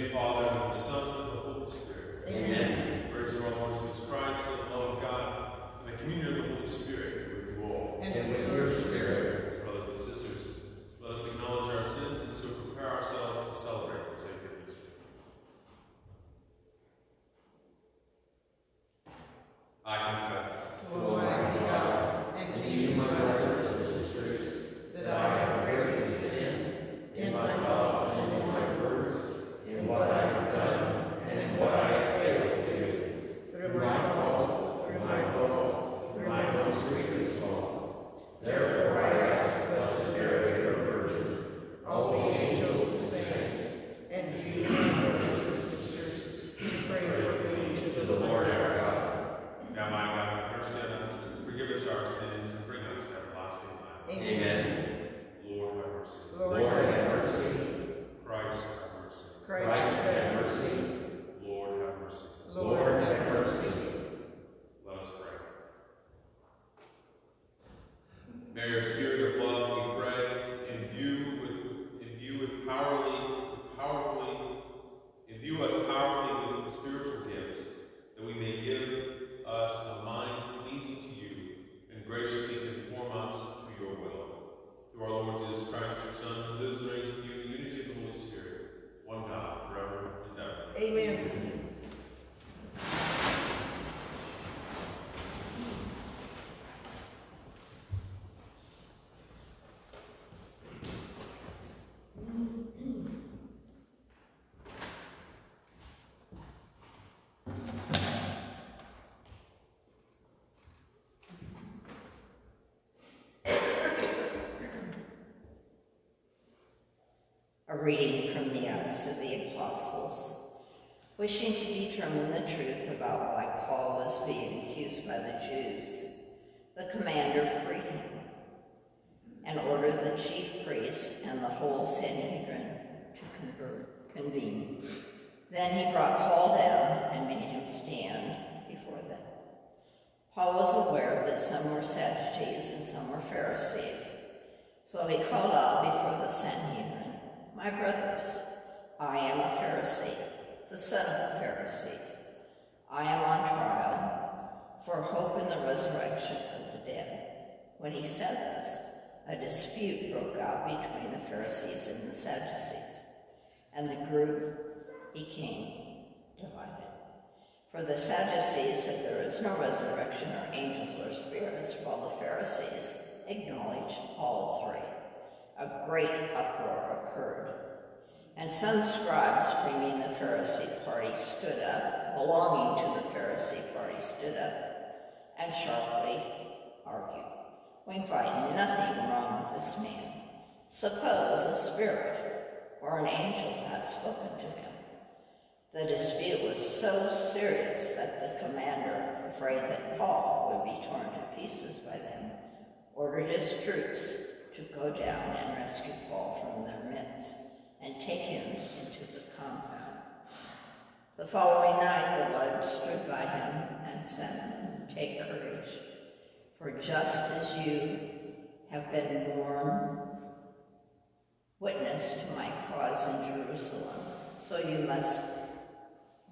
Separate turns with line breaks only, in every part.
the Father, and of the Son, and of the Holy Spirit.
Amen.
The grace of our Lord Jesus Christ, and the love of God, and the communion of the Holy Spirit be with you all.
And with your spirit.
Brothers and sisters, let us acknowledge our sins and so prepare ourselves to celebrate the sacred mystery. I confess,
O Almighty God, and to you, my brothers and sisters, that I have greatly sinned in my thoughts and in my words, in what I have done and in what I have failed to do, through my fault, through my most grievous fault. Therefore I ask Blessed Mary, your Virgin, all the angels and saints, and you, my brothers and sisters, to pray for me to the Lord our God.
now my God, have mercy on us, forgive us our sins, and bring us to everlasting life.
Amen.
Lord, have mercy.
Lord, have mercy.
Christ, have mercy.
Christ, have mercy.
Lord, have mercy.
Lord, have mercy.
Let us pray. May your spirit of love, we pray, imbue us powerfully with spiritual gifts, that we may give us a mind pleasing to you, and graciously conform us to your will. Through our Lord Jesus Christ, your Son, who lives and reigns with you in the unity of the Holy Spirit, one God, forever and ever.
Amen.
A reading from the Acts of the Apostles. Wishing to determine the truth about why Paul was being accused by the Jews, the commander freed him and ordered the chief priests and the whole Sanhedrin to convene. Then he brought Paul down and made him stand before them. Paul was aware that some were Sadducees and some were Pharisees, so he called out before the Sanhedrin, "My brothers, I am a Pharisee, the son of the Pharisees. I am on trial for hope in the resurrection of the dead." When he said this, a dispute broke out between the Pharisees and the Sadducees, and the group became divided. For the Sadducees said there is no resurrection or angels or spirits, while the Pharisees acknowledged all three. A great uproar occurred, and some scribes belonging to the Pharisee party stood up and sharply argued, "We find nothing wrong with this man. Suppose a spirit or an angel had spoken to him." The dispute was so serious that the commander, afraid that Paul would be torn to pieces by them, ordered his troops to go down and rescue Paul from their midst and take him into the compound. The following night the Lord stood by him and said, "Take courage, for just as you have been borne witness to my cause in Jerusalem, so you must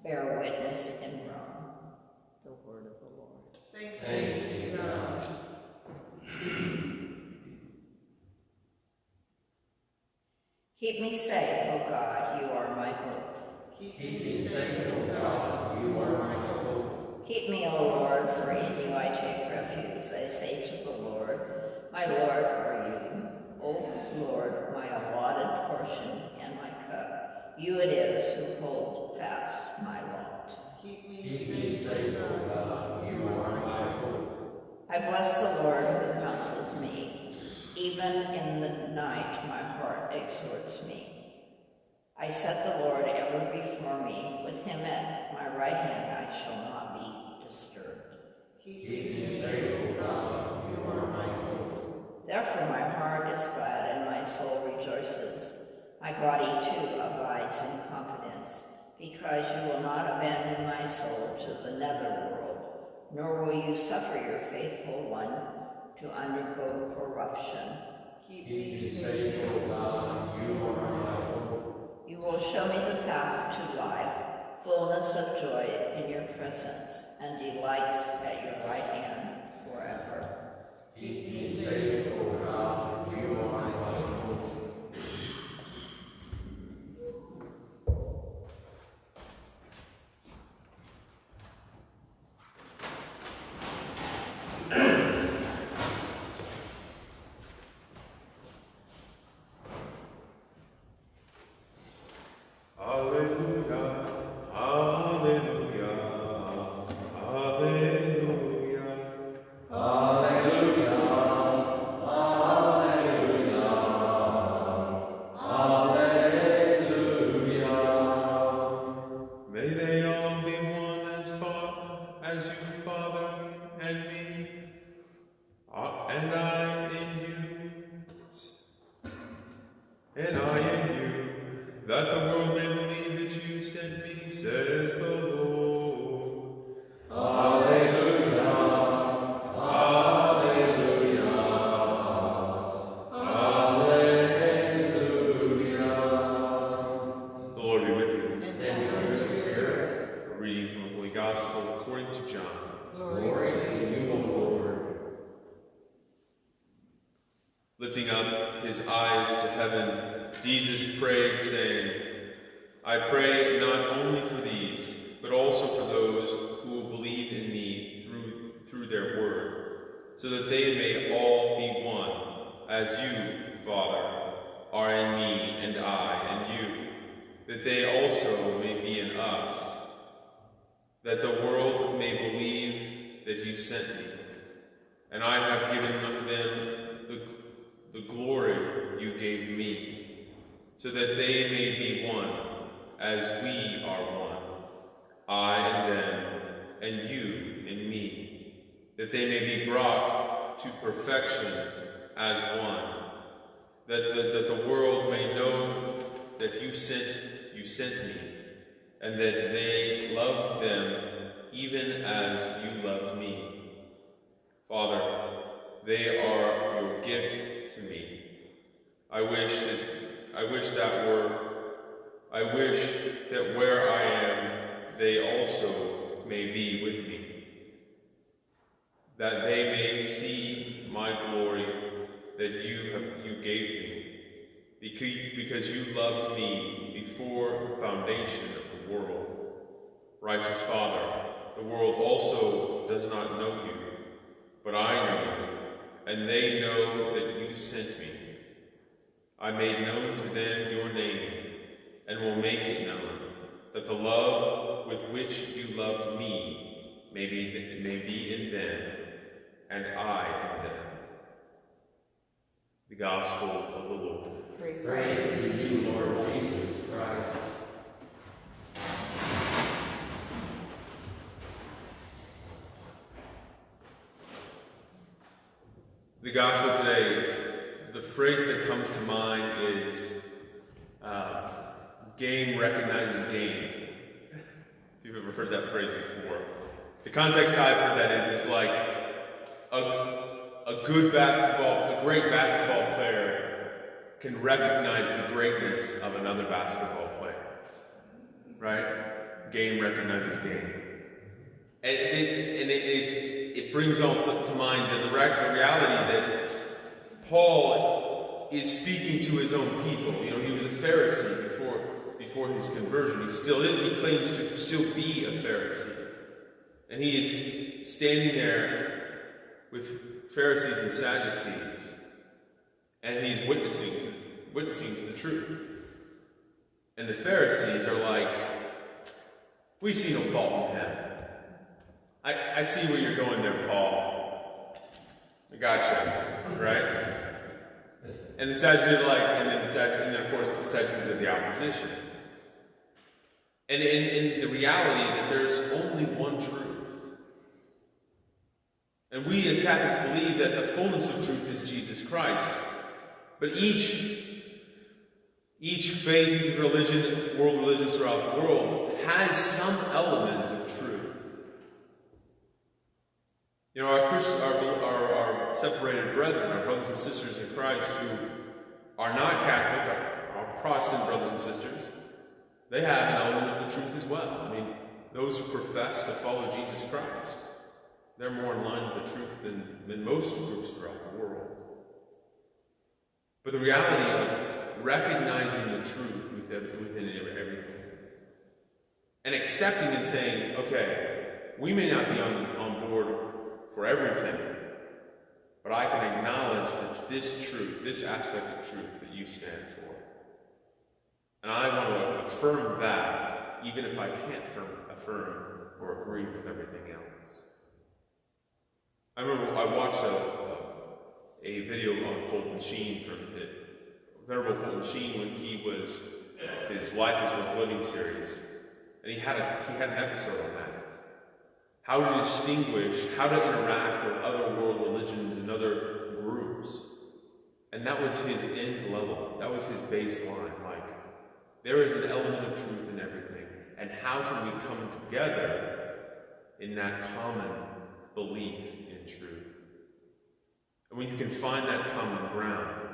bear witness in Rome." The word of the Lord.
Thanks be to God.
Keep me safe, O God, you are my hope.
Keep me safe, O God, you are my hope.
Keep me, O Lord, for in you I take refuge. I say to the Lord, "My Lord are you." O Lord, my allotted portion and my cup. You it is who hold fast my lot.
Keep me safe, O God, you are my hope.
I bless the Lord who counsels me. Even in the night my heart exhorts me. I set the Lord ever before me. With him at my right hand I shall not be disturbed.
Keep me safe, O God, you are my hope.
Therefore my heart is glad and my soul rejoices. My body too abides in confidence, because you will not abandon my soul to the netherworld, nor will you suffer your faithful one to undergo corruption.
Keep me safe, O God, you are my hope.
You will show me the path to life, fullness of joy in your presence, and delights at your right hand forever.
Keep me safe, O God, you are my life.
Lifting up his eyes to heaven, Jesus prayed, saying, I pray not only for these, but also for those who will believe in me through their word, so that they may all be one, as you, Father, are in me and I in you, that they also may be in us, that the world may believe that you sent me. And I have given them the glory you gave me, so that they may be one, as we are one, I and them, and you and me, that they may be brought to perfection as one, that the world may know that you sent me, and that they loved them even as you loved me. Father, they are your gift to me. I wish that where I am, they also may be with me, that they may see my glory that you gave me, because you loved me before the foundation of the world. Righteous Father, the world also does not know you, but I know you, and they know that you sent me. I made known to them your name, and will make it known, that the love with which you loved me may be in them, and I in them. The Gospel of the Lord.
Praise to you, Lord Jesus Christ.
The Gospel today, the phrase that comes to mind is, game recognizes game. If you've ever heard that phrase before. The context I've heard that is, it's like a great basketball player can recognize the greatness of another basketball player. Right? Game recognizes game. And it brings also to mind the reality that Paul is speaking to his own people. You know, he was a Pharisee before his conversion. He claims to still be a Pharisee. And he is standing there with Pharisees and Sadducees, and he's witnessing to the truth. And the Pharisees are like, we see no fault in him. I see where you're going there, Paul. I gotcha, right? And the Sadducees are like, and then of course the Sadducees are the opposition. And in the reality that there's only one truth. And we as Catholics believe that the fullness of truth is Jesus Christ. But each faith, each religion, world religions throughout the world, has some element of truth. You know, our separated brethren, our brothers and sisters in Christ who are not Catholic, our Protestant brothers and sisters, They have an element of the truth as well. I mean, those who profess to follow Jesus Christ, they're more in line with the truth than most groups throughout the world. But the reality of recognizing the truth within everything, and accepting and saying, okay, we may not be on board for everything, but I can acknowledge that this truth, this aspect of truth that you stand for. And I want to affirm that, even if I can't affirm or agree with everything else. I remember I watched a video on Fulton Sheen from the Venerable Fulton Sheen when his Life is Worth Living series. And he had an episode on that. How to distinguish, how to interact with other world religions and other groups. And that was his end level. That was his baseline. Like, there is an element of truth in everything. And how can we come together in that common belief in truth? And when you can find that common ground,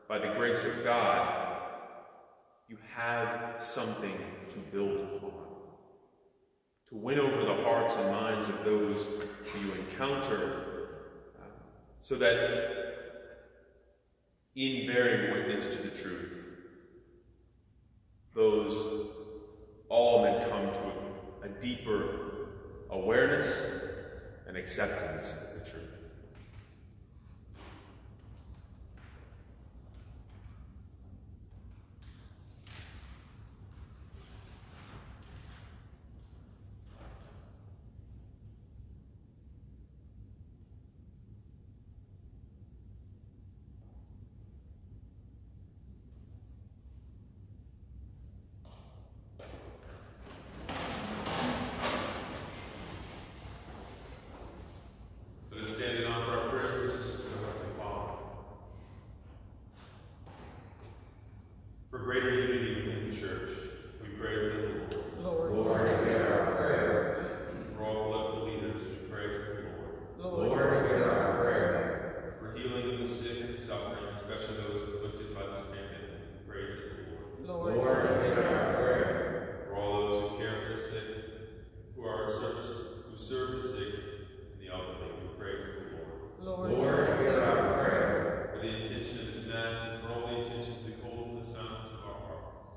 by the grace of God, you have something to build upon. To win over the hearts and minds of those who you encounter, so that in bearing witness to the truth, those all may come to a deeper awareness and acceptance of the truth. For greater unity within the church, we pray to the Lord.
Lord, hear our prayer.
For all political leaders, we pray to the Lord.
Lord, hear our prayer.
For healing of the sick and suffering, especially those afflicted by this pandemic, we pray to the Lord.
Lord, hear our prayer.
For all those who care for the sick, who serve the sick and the elderly, we pray to the Lord.
Lord, hear our prayer.
For the intention of this Mass and for all the intentions we hold in the silence of our hearts,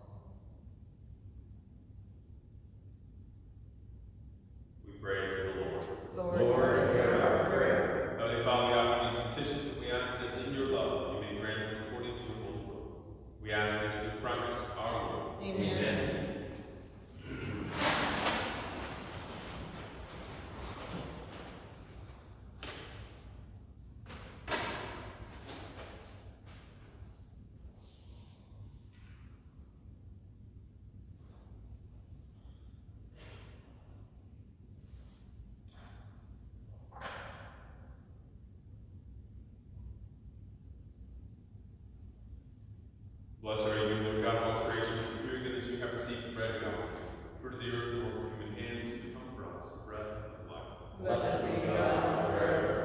we pray to the Lord.
Lord, hear our prayer.
Heavenly Father, we offer these petitions, we ask that in your love you may grant them according to your holy will. We ask this through Christ our Lord.
Amen.
Blessed are you, Lord God of all creation, for through your goodness we have received the bread of God. Fruit of the earth, the work of human hands, you become for us the bread of life.
Blessed be God forever.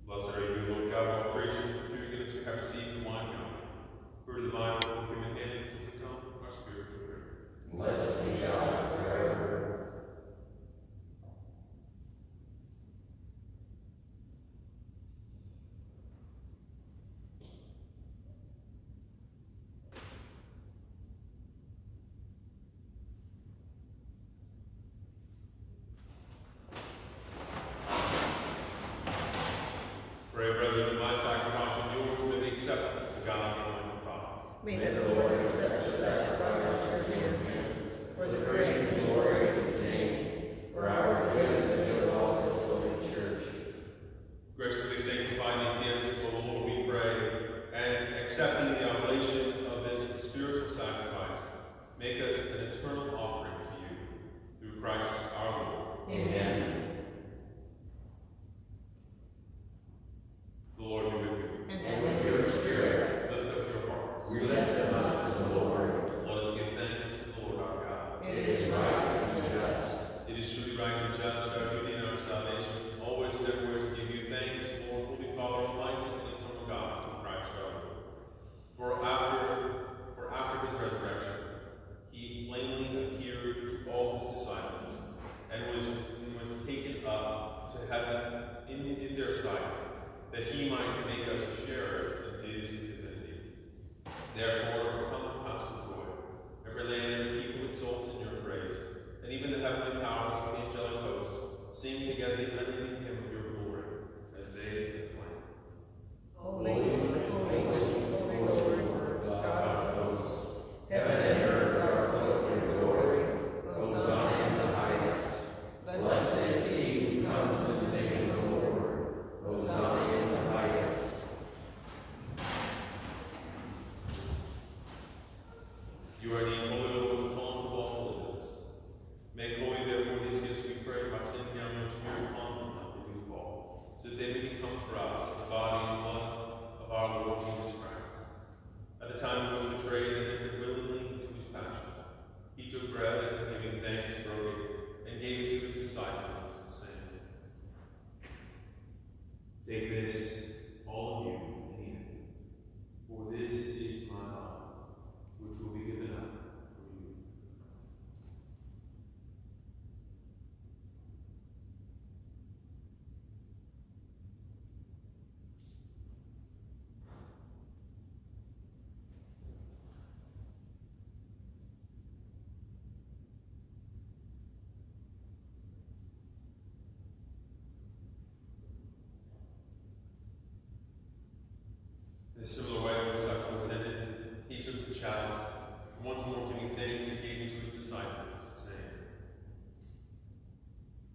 Blessed are you, Lord God of all creation, for through your goodness we have received the wine of God. Fruit of the vine, work of human hands, you become our spiritual drink.
Blessed be God forever.
Pray, brethren, that my sacrifice and yours may be acceptable to God the Almighty Father.
May the Lord accept the sacrifice of your hands, for the praise and glory of his name, for our good and the good of all his holy church.
Graciously sanctify these gifts, O Lord, we pray, and accepting the oblation of this spiritual sacrifice, make us an eternal offering to you, through Christ our Lord.
Amen.
their sight, that he might make us sharers in his divinity. Therefore, come and pass with joy. Every land and every people exults in your praise, and even the heavenly powers with the angelic hosts sing together the unending hymn of your glory as they acclaim.
Holy, holy, holy Lord, God of hosts, heaven and earth are full of your glory. Hosanna in the highest. Blessed is he who comes in the name of the Lord. Hosanna in the highest.
You are indeed holy, Lord, the fount of all holiness. Make holy, therefore, these gifts, we pray, by sending down your Spirit upon them like they do fall, so that they may become for us the body and blood of our Lord Jesus Christ. At the time he was betrayed and entered willingly into his passion, he took bread and, giving thanks, broke it, and gave it to his disciples, saying, "Take this, all of you, and eat it, for this is my body, which will be given up for you." In a similar way, when supper was ended, he took the chalice, and once more giving thanks, he gave it to his disciples, saying,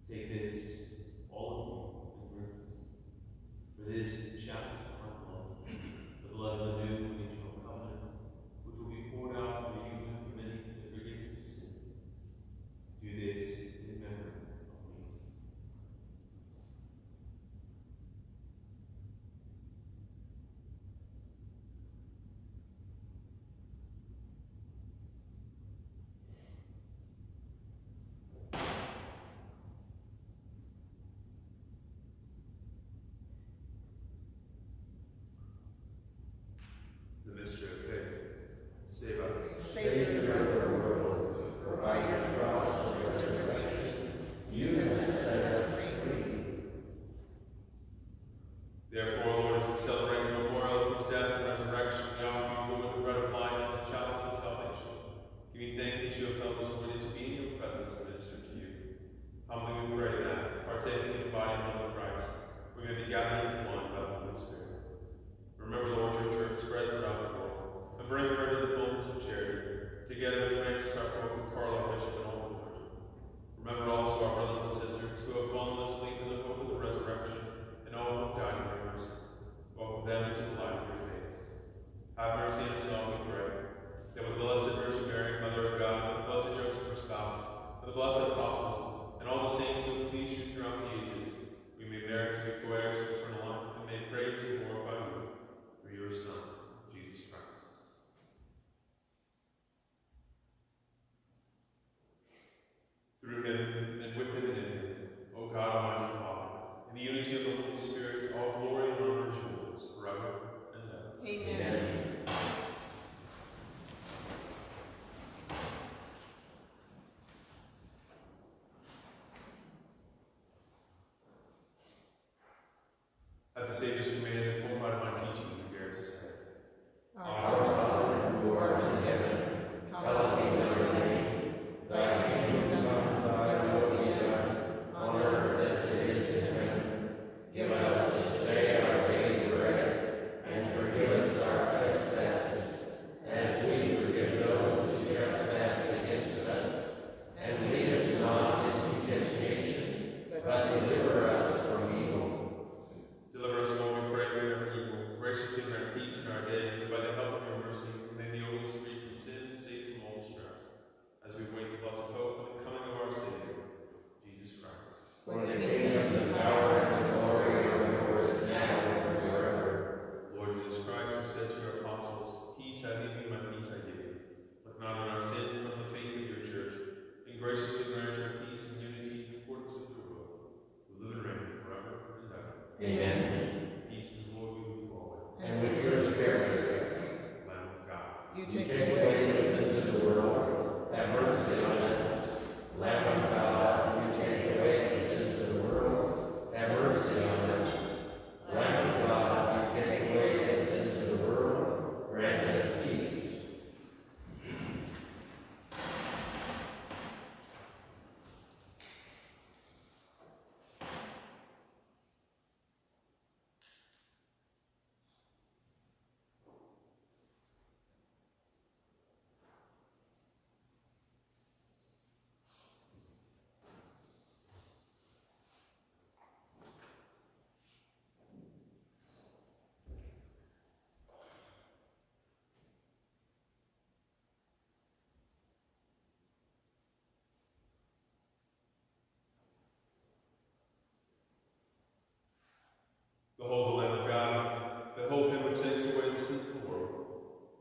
"Take this, all of you, and drink. For this is the chalice of my blood, the blood of the new and eternal covenant, which will be poured out for you and for many for the forgiveness of sins. Do this in memory of me." The mystery of faith. Save us.
Savior of the world, provide your cross of resurrection. You have set us free.
Therefore, Lord, as we celebrate the memorial of his death and resurrection, we offer you, Lord, the bread of life and the chalice of salvation. Giving thanks that you have held us worthy to be in your presence and minister to you. Humbly we pray that, partaking of the body and blood of Christ, we may be gathered into one by the Holy Spirit. Remember, Lord, your church spread throughout the world, and bring her into the fullness of charity, together with Francis our Pope and Carl our Bishop and all the clergy. Remember also our brothers and sisters who have fallen asleep in the hope of the resurrection, and all who have died in your mercy. Welcome them into the light of your face. Have mercy on us all, we pray, that with the Blessed Virgin Mary, Mother of God, and the Blessed Joseph, her spouse, and the blessed apostles, and all the saints who have pleased you throughout the ages, we may merit to be co-heirs to eternal life, and may praise and glorify you through your Son, Jesus Christ. Through him, and with him, and in him, O God, Almighty Father, in the unity of the Holy Spirit, all glory and honor is yours, forever and ever.
Amen.
At the Savior's command, informed by my teaching, we dare to say,
Our Father, who art in heaven, hallowed be thy name. Thy kingdom come, thy will be done, on earth as it is in heaven. Give us this day our daily bread, and forgive us our trespasses, as we forgive those who trespass against us. And lead us not into temptation, but deliver us from evil.
deliver us, Lord, we pray, from every evil. Graciously grant peace in our days, that by the help of your mercy, we may be always free from sin, safe from all distress, as we wait the blessed hope of the coming of our Savior, Jesus Christ.
For the kingdom, the power, and the glory are yours now and forever.
Lord Jesus Christ, who said to your apostles, "Peace I leave you, my peace I give you," look not on our sins, but on the faith of your church, and graciously grant your peace and unity in accordance with your will, who live and reign forever and ever.
Amen.
Peace and the Lord be with you always.
And with your spirit,
Lamb of God.
you take away the sins of the world. Have mercy on us. Lamb of God, you take away the sins of the world. Have mercy on us.
existence in the world.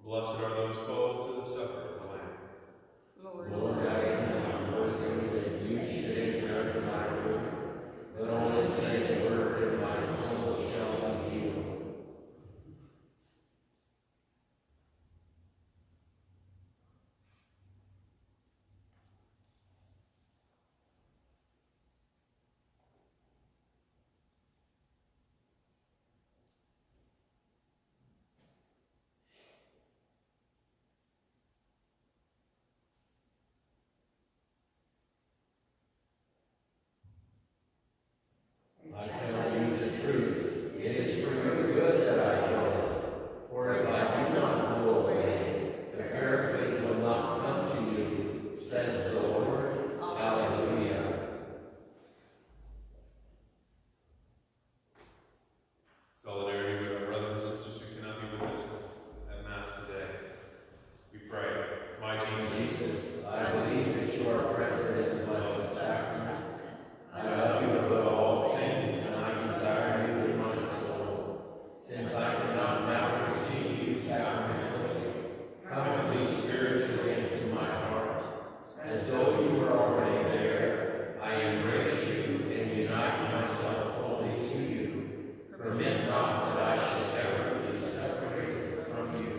Blessed are those called to the supper of the Lamb.
Lord, I am not worthy that you should enter into my room, but only say the word, and my soul shall be healed. I tell you the truth, it is for your good that I go. For if I do not go away, the Paraclete will not come to you, says the Lord. Hallelujah.
Solidarity with our brothers and sisters who cannot be with us at Mass today. We pray, my Jesus,
I believe that you are present in the Blessed Sacrament. I love you above all things, and I desire you in my soul. Since I cannot now receive you sacramentally, come at least spiritually into my heart. As though you were already there, I embrace you and unite myself wholly to you. Permit not that I should ever be separated from you.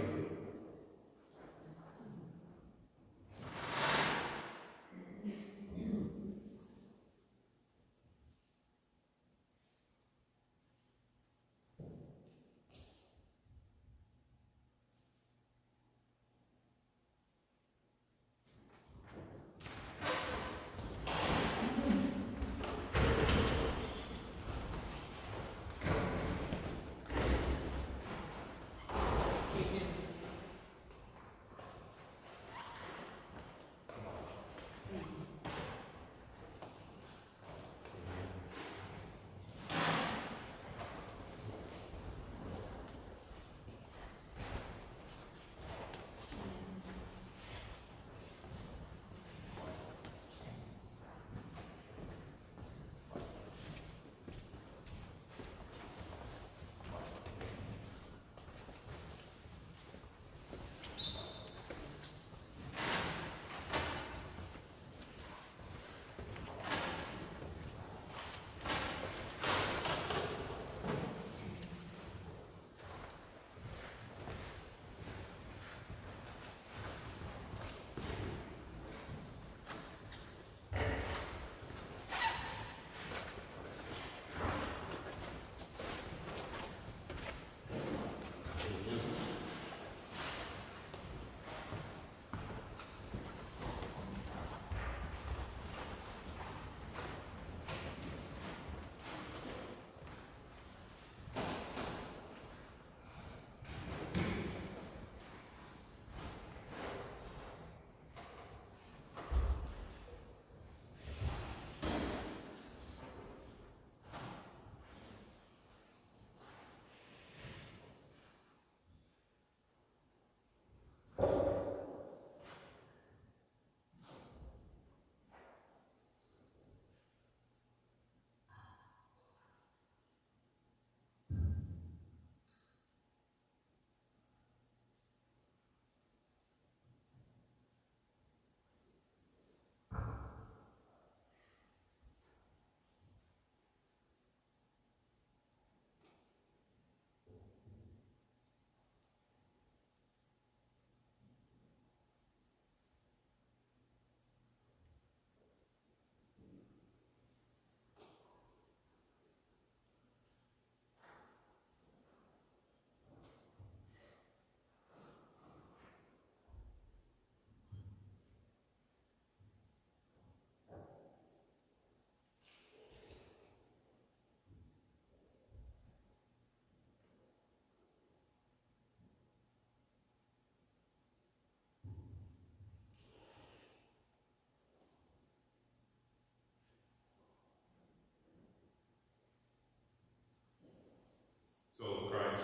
Soul of Christ,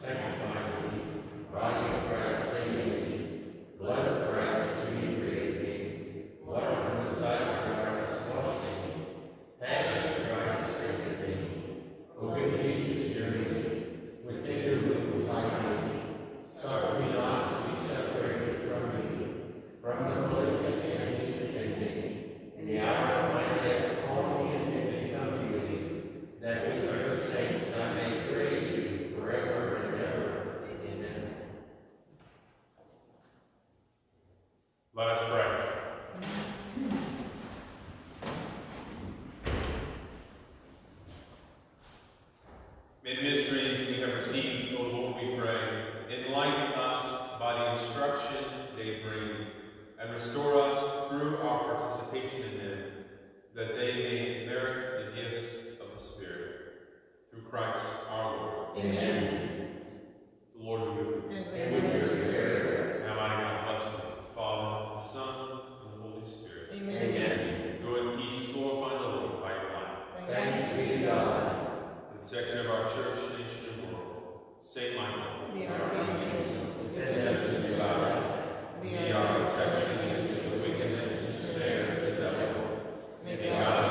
Sanctify me, body of Christ, save me, blood of Christ, inebriate me, water from the side of Christ, wash me, passion of Christ, strengthen me, O good Jesus, journey me, with vigor move beside me,
May the mysteries we have received, O Lord, we pray, enlighten us by the instruction they bring, and restore us through our participation in them, that they may merit the gifts of the Spirit. Through Christ our Lord.
Amen.
The Lord be with you.
And with your spirit.
Now I God bless you, the Father, the Son, and the Holy Spirit.
Amen.
Go in peace, glorify the Lord by your life.
Thanks be to God.
The protection of our church, nation, and world. Saint Michael,
The archangel, defend us in God.
be our protection against the wickedness and snares of the devil. May God